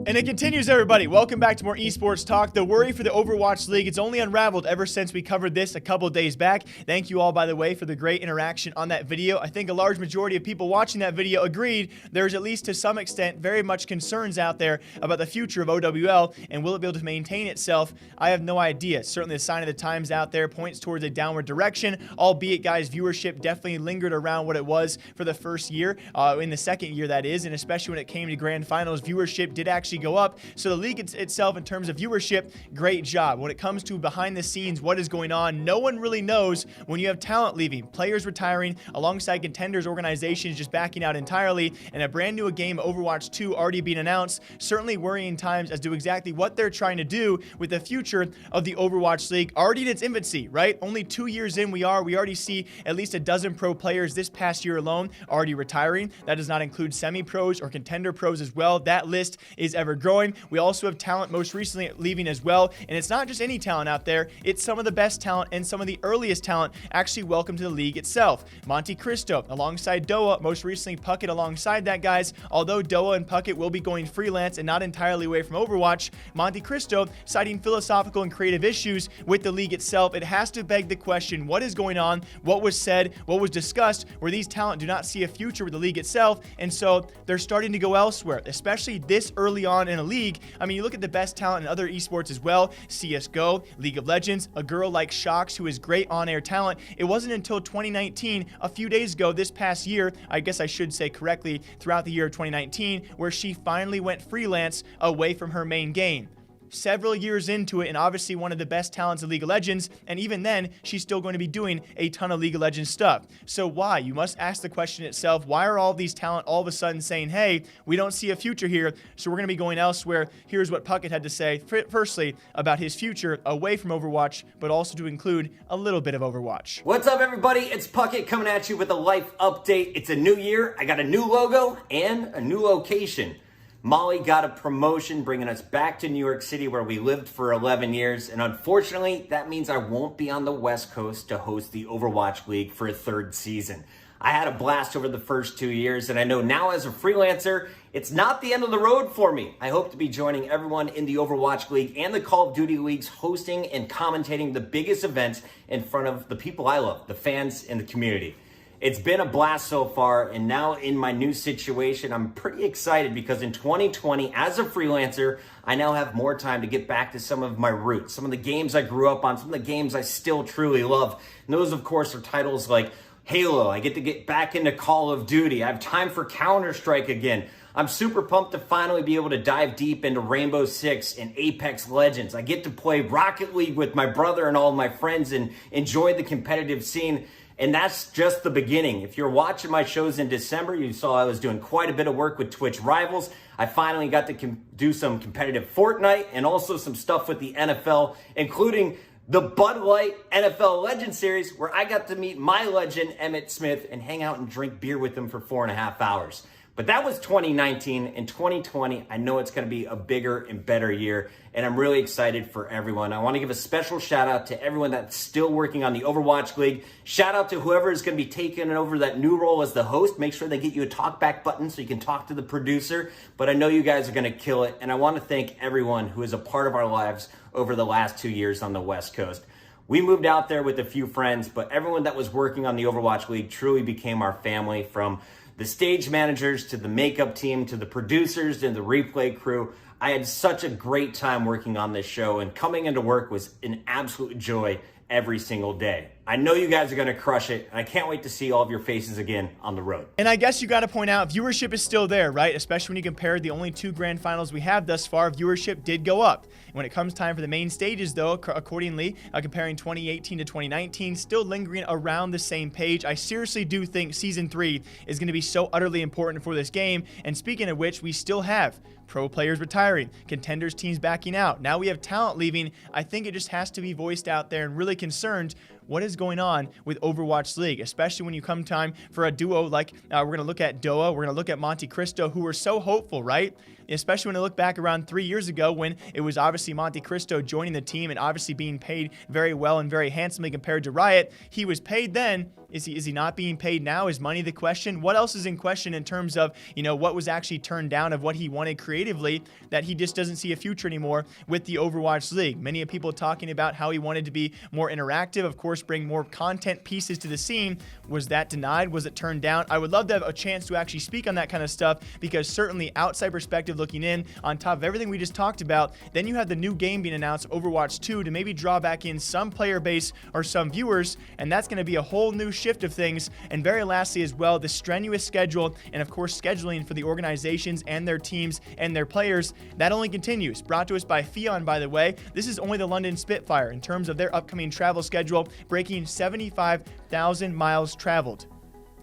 And it continues, everybody. Welcome back to more esports talk. The worry for the Overwatch League, it's only unraveled ever since we covered this a couple days back. Thank you all, by the way, for the great interaction on that video. I think a large majority of people watching that video agreed there's, at least to some extent, very much concerns out there about the future of OWL and will it be able to maintain itself. I have no idea. Certainly the sign of the times out there points towards a downward direction, albeit, guys, viewership definitely lingered around what it was for the first year, in the second year, that is, and especially when it came to grand finals, viewership did actually go up. So the league itself, in terms of viewership, great job. When it comes to behind the scenes, what is going on, no one really knows when you have talent leaving, players retiring, alongside contenders organizations just backing out entirely, and a brand new game, Overwatch 2, already being announced. Certainly worrying times as to exactly what they're trying to do with the future of the Overwatch League, already in its infancy, right? Only 2 years in, we already see at least a dozen pro players this past year alone already retiring. That does not include semi-pros or contender pros as well. That list is ever growing. We also have talent most recently leaving as well, and it's not just any talent out there, it's some of the best talent and some of the earliest talent actually welcome to the league itself. Monte Cristo alongside Doa, most recently Puckett alongside that, guys. Although Doa and Puckett will be going freelance and not entirely away from Overwatch, Monte Cristo citing philosophical and creative issues with the league itself. It has to beg the question, what is going on, what was said, what was discussed, where these talent do not see a future with the league itself, and so they're starting to go elsewhere, especially this early on in a league. I mean, you look at the best talent in other esports as well, CSGO, League of Legends, a girl like Shox, who is great on-air talent. It wasn't until 2019, a few days ago, this past year, I guess I should say correctly, throughout the year of 2019, where she finally went freelance away from her main game. Several years into it, and obviously one of the best talents of League of Legends, and even then, she's still going to be doing a ton of League of Legends stuff. So why? You must ask the question itself, why are all these talent all of a sudden saying, hey, we don't see a future here, so we're going to be going elsewhere? Here's what Puckett had to say, firstly, about his future away from Overwatch, but also to include a little bit of Overwatch. What's up, everybody? It's Puckett coming at you with a life update. It's a new year. I got a new logo and a new location. Molly got a promotion, bringing us back to New York City, where we lived for 11 years. And unfortunately, that means I won't be on the West Coast to host the Overwatch League for a third season. I had a blast over the first 2 years, and I know now as a freelancer, it's not the end of the road for me. I hope to be joining everyone in the Overwatch League and the Call of Duty Leagues, hosting and commentating the biggest events in front of the people I love, the fans and the community. It's been a blast so far, and now in my new situation, I'm pretty excited because in 2020, as a freelancer, I now have more time to get back to some of my roots, some of the games I grew up on, some of the games I still truly love. And those, of course, are titles like Halo. I get to get back into Call of Duty. I have time for Counter-Strike again. I'm super pumped to finally be able to dive deep into Rainbow Six and Apex Legends. I get to play Rocket League with my brother and all of my friends and enjoy the competitive scene. And that's just the beginning. If you're watching my shows in December, you saw I was doing quite a bit of work with Twitch Rivals. I finally got to do some competitive Fortnite and also some stuff with the NFL, including the Bud Light NFL Legend Series, where I got to meet my legend, Emmitt Smith, and hang out and drink beer with him for 4.5 hours. But that was 2019. In 2020, I know it's going to be a bigger and better year, and I'm really excited for everyone. I want to give a special shout out to everyone that's still working on the Overwatch League. Shout out to whoever is going to be taking over that new role as the host. Make sure they get you a talkback button so you can talk to the producer. But I know you guys are going to kill it, and I want to thank everyone who is a part of our lives over the last 2 years on the West Coast. We moved out there with a few friends, but everyone that was working on the Overwatch League truly became our family, from the stage managers to the makeup team to the producers and the replay crew. I had such a great time working on this show, and coming into work was an absolute joy every single day. I know you guys are going to crush it, and I can't wait to see all of your faces again on the road. And I guess you got to point out, viewership is still there, right? Especially when you compare the only 2 grand finals we have thus far, viewership did go up. When it comes time for the main stages, though, accordingly, comparing 2018 to 2019, still lingering around the same page. I seriously do think Season 3 is going to be so utterly important for this game. And speaking of which, we still have pro players retiring, contenders teams backing out. Now we have talent leaving. I think it just has to be voiced out there and really concerned. what is going on with Overwatch League, especially when you come time for a duo like we're going to look at Doa, we're going to look at Monte Cristo, who were so hopeful, right? Especially when I look back around 3 years ago when it was obviously Monte Cristo joining the team and obviously being paid very well and very handsomely compared to Riot. He was paid then. Is he not being paid now? Is money the question? What else is in question in terms of, what was actually turned down of what he wanted creatively, that he just doesn't see a future anymore with the Overwatch League? Many of people talking about how he wanted to be more interactive, of course, bring more content pieces to the scene. Was that denied? Was it turned down? I would love to have a chance to actually speak on that kind of stuff, because certainly outside perspective looking in, on top of everything we just talked about, then you have the new game being announced, Overwatch 2, to maybe draw back in some player base or some viewers, and that's going to be a whole new shift of things. And very lastly as well, the strenuous schedule and of course scheduling for the organizations and their teams and their players, that only continues. Brought to us by Fion, by the way. This is only the London Spitfire in terms of their upcoming travel schedule, breaking 75,000 miles traveled.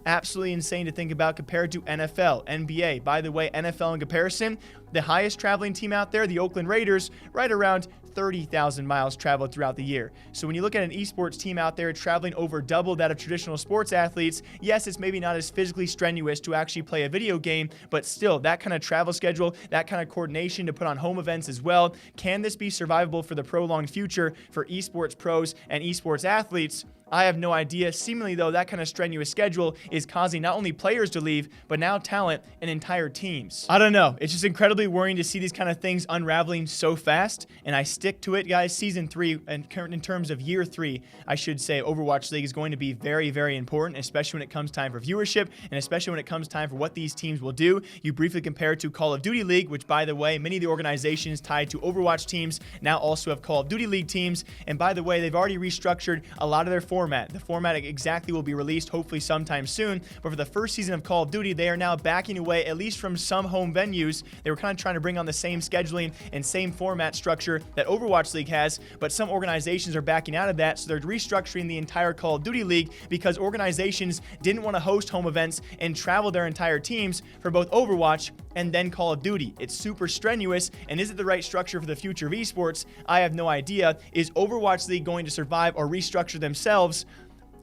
Absolutely insane to think about compared to NFL, NBA. By the way, NFL in comparison, the highest traveling team out there, the Oakland Raiders, right around 30,000 miles traveled throughout the year. So when you look at an esports team out there traveling over double that of traditional sports athletes, yes, it's maybe not as physically strenuous to actually play a video game, but still, that kind of travel schedule, that kind of coordination to put on home events as well. Can this be survivable for the prolonged future for esports pros and esports athletes? I have no idea. Seemingly, though, that kind of strenuous schedule is causing not only players to leave, but now talent and entire teams. I don't know. It's just incredibly worrying to see these kind of things unraveling so fast, and I stick to it, guys. Season 3, and in terms of year 3, I should say, Overwatch League is going to be very, very important, especially when it comes time for viewership, and especially when it comes time for what these teams will do. You briefly compare it to Call of Duty League, which, by the way, many of the organizations tied to Overwatch teams now also have Call of Duty League teams, and by the way, they've already restructured a lot of their format. The format exactly will be released hopefully sometime soon, but for the first season of Call of Duty, they are now backing away at least from some home venues. They were kind of trying to bring on the same scheduling and same format structure that Overwatch League has, but some organizations are backing out of that, so they're restructuring the entire Call of Duty League because organizations didn't want to host home events and travel their entire teams for both Overwatch and then Call of Duty. It's super strenuous, and is it the right structure for the future of esports? I have no idea. Is Overwatch League going to survive or restructure themselves?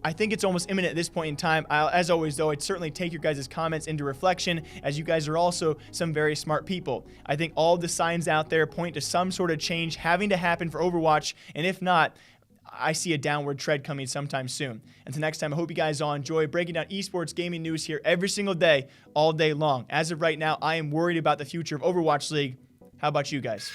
I think it's almost imminent at this point in time. As always, though, I'd certainly take your guys' comments into reflection, as you guys are also some very smart people. I think all the signs out there point to some sort of change having to happen for Overwatch, and if not, I see a downward trend coming sometime soon. Until next time, I hope you guys all enjoy breaking down esports gaming news here every single day, all day long. As of right now, I am worried about the future of Overwatch League. How about you guys?